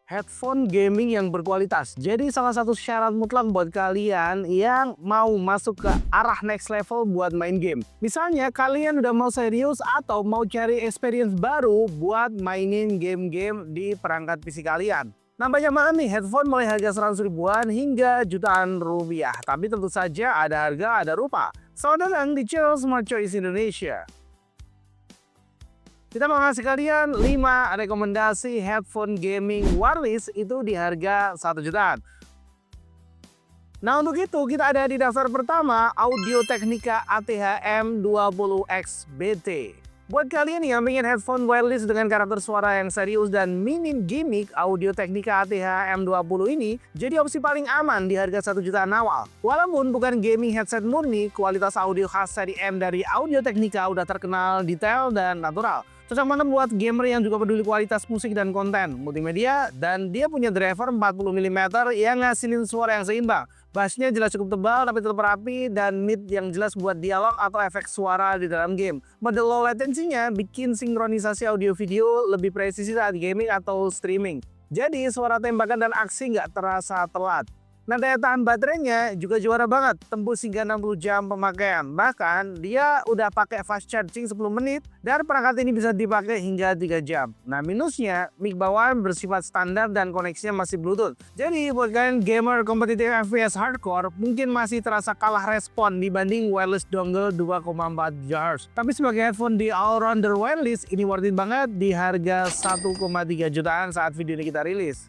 Headphone gaming yang berkualitas jadi salah satu syarat mutlak buat kalian yang mau masuk ke arah next level buat main game. Misalnya kalian udah mau serius atau mau cari experience baru buat mainin game-game di perangkat PC kalian. Nah, banyak banget nih headphone mulai harga 100 ribuan hingga jutaan rupiah. Tapi tentu saja ada harga, ada rupa. Selamat datang di channel Smart Choice Indonesia. Kita mau ngasih kalian 5 rekomendasi headphone gaming wireless itu di harga 1 jutaan. Nah, untuk itu kita ada di daftar pertama Audio Technica ATH M20X BT. Buat kalian yang ingin headphone wireless dengan karakter suara yang serius dan minim gimmick, Audio Technica ATH M20 ini jadi opsi paling aman di harga 1 jutaan awal. Walaupun bukan gaming headset murni, kualitas audio khas seri M dari Audio Technica udah terkenal detail dan natural. Cocok banget buat gamer yang juga peduli kualitas musik dan konten multimedia, dan dia punya driver 40 mm yang ngasilin suara yang seimbang. Bassnya jelas cukup tebal tapi tetap rapi, dan mid yang jelas buat dialog atau efek suara di dalam game. Mode low latency-nya bikin sinkronisasi audio video lebih presisi saat gaming atau streaming. Jadi suara tembakan dan aksi nggak terasa telat. Nah, daya tahan baterainya juga juara banget, tembus hingga 60 jam pemakaian. Bahkan dia udah pakai fast charging 10 menit dan perangkat ini bisa dipakai hingga 3 jam. Nah, minusnya mic bawaan bersifat standar dan koneksinya masih Bluetooth. Jadi buat kalian gamer kompetitif FPS hardcore mungkin masih terasa kalah respon dibanding wireless dongle 2,4 GHz. Tapi sebagai headphone di all-rounder wireless ini worth it banget di harga 1,3 jutaan saat video ini kita rilis.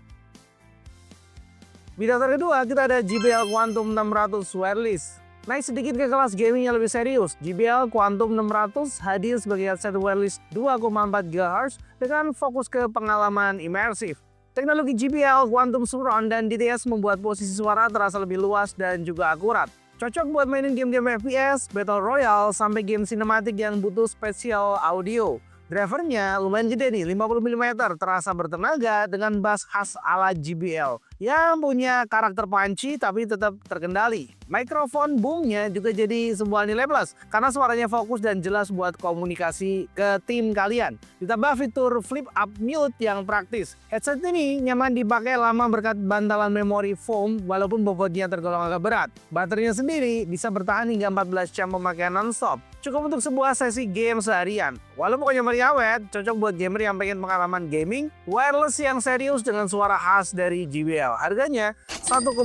Di daftar kedua kita ada JBL Quantum 600 wireless. Naik sedikit ke kelas gaming yang lebih serius, JBL Quantum 600 hadir sebagai headset wireless 2,4 GHz dengan fokus ke pengalaman imersif. Teknologi JBL Quantum Surround dan DTS membuat posisi suara terasa lebih luas dan juga akurat. Cocok buat mainin game-game FPS, Battle Royale, sampai game sinematik yang butuh spesial audio. Drivernya lumayan gede nih, 50 mm, terasa bertenaga dengan bass khas ala JBL yang punya karakter punchy tapi tetap terkendali. Mikrofon boomnya juga jadi sebuah nilai plus karena suaranya fokus dan jelas buat komunikasi ke tim kalian. Ditambah fitur flip up mute yang praktis. Headset ini nyaman dipakai lama berkat bantalan memori foam walaupun bobotnya tergolong agak berat. Baterainya sendiri bisa bertahan hingga 14 jam pemakaian non-stop. Cukup untuk sebuah sesi game seharian. Walau pokoknya meriah awet, cocok buat gamer yang pengen pengalaman gaming wireless yang serius dengan suara khas dari JBL. Harganya 1,45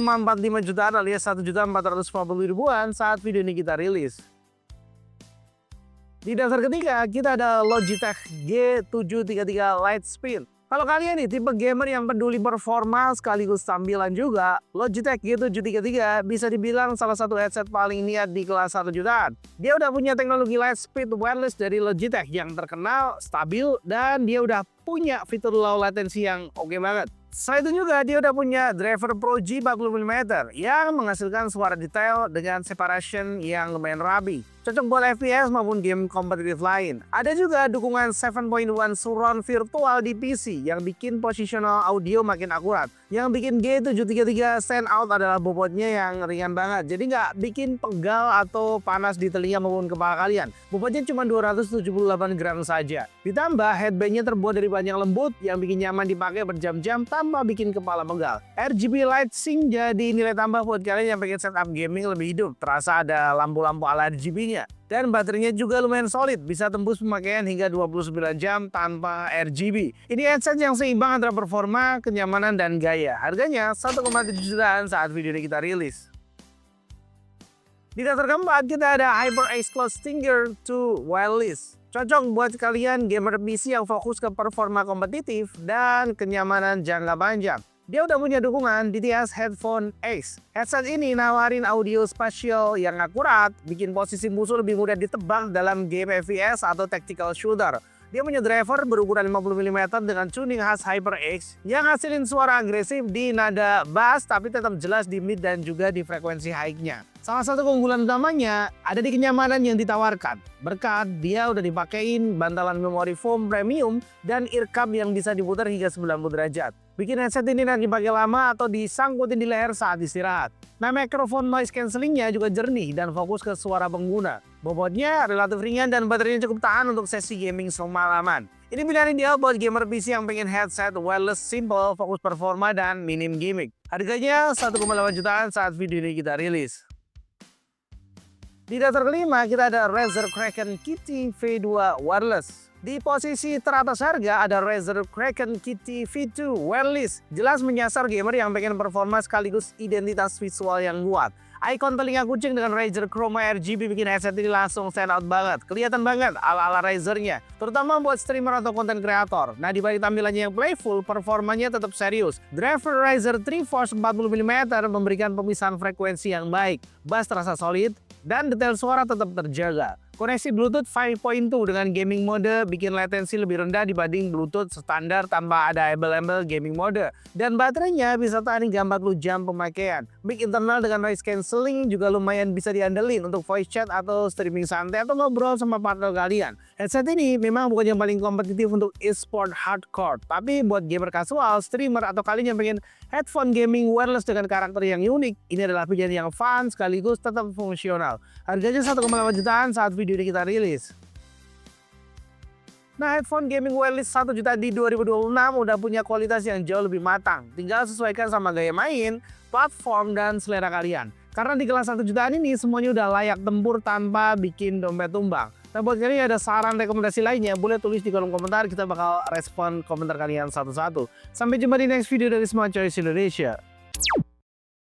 jutaan alias 1.450 ribuan saat video ini kita rilis. Di daftar ketiga kita ada Logitech G733 Lightspeed. Kalau kalian nih tipe gamer yang peduli performa sekaligus tampilan juga, Logitech G733 bisa dibilang salah satu headset paling niat di kelas 1 jutaan. Dia udah punya teknologi Lightspeed wireless dari Logitech yang terkenal, stabil, dan dia udah punya fitur low latency yang oke banget. Selain itu juga dia udah punya driver Pro G 40 mm yang menghasilkan suara detail dengan separation yang lumayan rapi. Cocok buat FPS maupun game kompetitif lain. Ada juga dukungan 7.1 surround virtual di PC yang bikin positional audio makin akurat. Yang bikin G733 stand out adalah bobotnya yang ringan banget. Jadi nggak bikin pegal atau panas di telinga maupun kepala kalian. Bobotnya cuma 278 gram saja. Ditambah headbandnya terbuat dari bahan yang lembut yang bikin nyaman dipakai berjam-jam tanpa bikin kepala pegal. RGB light sync jadi nilai tambah buat kalian yang pengen setup gaming lebih hidup. Terasa ada lampu-lampu ala RGB-nya. Dan baterainya juga lumayan solid, bisa tembus pemakaian hingga 29 jam tanpa RGB. Ini headset yang seimbang antara performa, kenyamanan, dan gaya. Harganya 1,7 jutaan saat video ini kita rilis. Di daftar keempat kita ada HyperX Cloud Stinger 2 wireless. Cocok buat kalian gamer PC yang fokus ke performa kompetitif dan kenyamanan jangka panjang. Dia udah punya dukungan DTS Headphone X. Headset ini nawarin audio spasial yang akurat, bikin posisi musuh lebih mudah ditebak dalam game FPS atau tactical shooter. Dia punya driver berukuran 50 mm dengan tuning khas HyperX yang hasilin suara agresif di nada bass tapi tetap jelas di mid dan juga di frekuensi high-nya. Salah satu keunggulan utamanya ada di kenyamanan yang ditawarkan. Berkat dia udah dipakein bantalan memori foam premium dan earcup yang bisa diputar hingga 90 derajat. Bikin headset ini nanti dipakai lama atau disangkutin di leher saat istirahat. Nah, mikrofon noise cancellingnya juga jernih dan fokus ke suara pengguna. Bobotnya relatif ringan dan baterainya cukup tahan untuk sesi gaming semalaman. Ini pilihan ideal buat gamer PC yang pengen headset wireless simple, fokus performa, dan minim gimmick. Harganya 1,8 jutaan saat video ini kita rilis. Di daftar kelima kita ada Razer Kraken Kitty V2 Wireless. Di posisi teratas harga ada Razer Kraken Kitty V2 Wireless. Jelas menyasar gamer yang pengen performa sekaligus identitas visual yang kuat. Ikon telinga kucing dengan Razer Chroma RGB bikin headset ini langsung stand out banget. Kelihatan banget ala-ala Razernya, terutama buat streamer atau konten kreator. Nah, dibalik tampilannya yang playful, performanya tetap serius. Driver Razer Triforce 40mm memberikan pemisahan frekuensi yang baik. Bass terasa solid, dan detail suara tetap terjaga. Koneksi Bluetooth 5.2 dengan gaming mode bikin latensi lebih rendah dibanding Bluetooth standar tanpa ada embel-embel gaming mode. Dan baterainya bisa tahan hingga 40 jam pemakaian. Mic internal dengan noise cancelling juga lumayan bisa diandelin untuk voice chat atau streaming santai atau ngobrol sama partner kalian. Headset ini memang bukan yang paling kompetitif untuk e-sport hardcore, tapi buat gamer kasual, streamer, atau kalian yang pengen headphone gaming wireless dengan karakter yang unik, ini adalah pilihan yang fun sekaligus tetap fungsional. Harganya 1,8 jutaan saat video ini kita rilis. Nah, headphone gaming wireless 1 juta di 2026 udah punya kualitas yang jauh lebih matang. Tinggal sesuaikan sama gaya main, platform, dan selera kalian. Karena di kelas 1 jutaan ini semuanya udah layak tempur tanpa bikin dompet tumbang. Nah, buat kalian ada saran rekomendasi lainnya, boleh tulis di kolom komentar, kita bakal respon komentar kalian satu-satu. Sampai jumpa di next video dari Smart Choice Indonesia.